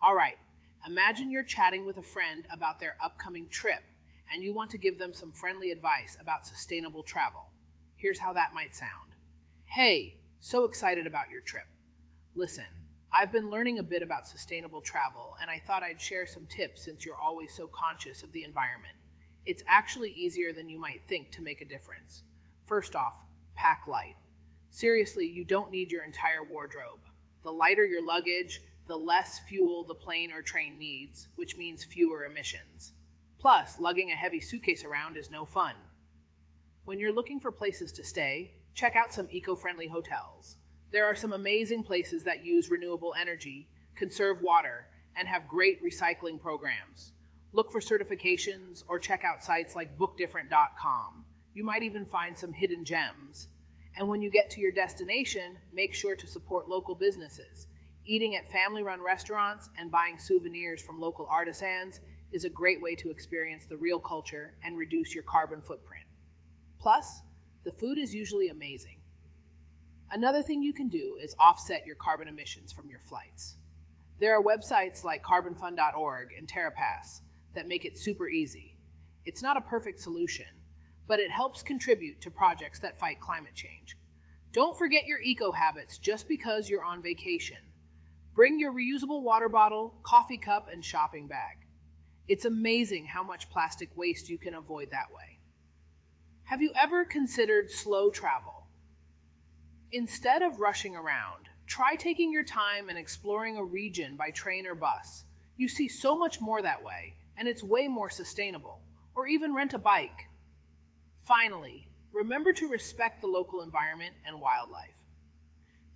All right, imagine you're chatting with a friend about their upcoming trip and you want to give them some friendly advice about sustainable travel. Here's how that might sound. Hey, so excited about your trip. Listen, I've been learning a bit about sustainable travel and I thought I'd share some tips since you're always so conscious of the environment. It's actually easier than you might think to make a difference. First off, pack light. Seriously, you don't need your entire wardrobe. The lighter your luggage, the less fuel the plane or train needs, which means fewer emissions. Plus, lugging a heavy suitcase around is no fun. When you're looking for places to stay, check out some eco-friendly hotels. There are some amazing places that use renewable energy, conserve water, and have great recycling programs. Look for certifications or check out sites like bookdifferent.com. You might even find some hidden gems. And when you get to your destination, make sure to support local businesses. Eating at family-run restaurants and buying souvenirs from local artisans is a great way to experience the real culture and reduce your carbon footprint. Plus, the food is usually amazing. Another thing you can do is offset your carbon emissions from your flights. There are websites like carbonfund.org and TerraPass that make it super easy. It's not a perfect solution, but it helps contribute to projects that fight climate change. Don't forget your eco habits just because you're on vacation. Bring your reusable water bottle, coffee cup, and shopping bag. It's amazing how much plastic waste you can avoid that way. Have you ever considered slow travel? Instead of rushing around, try taking your time and exploring a region by train or bus. You see so much more that way, and it's way more sustainable. Or even rent a bike. Finally, remember to respect the local environment and wildlife.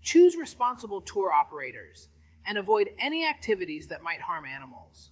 Choose responsible tour operators and avoid any activities that might harm animals.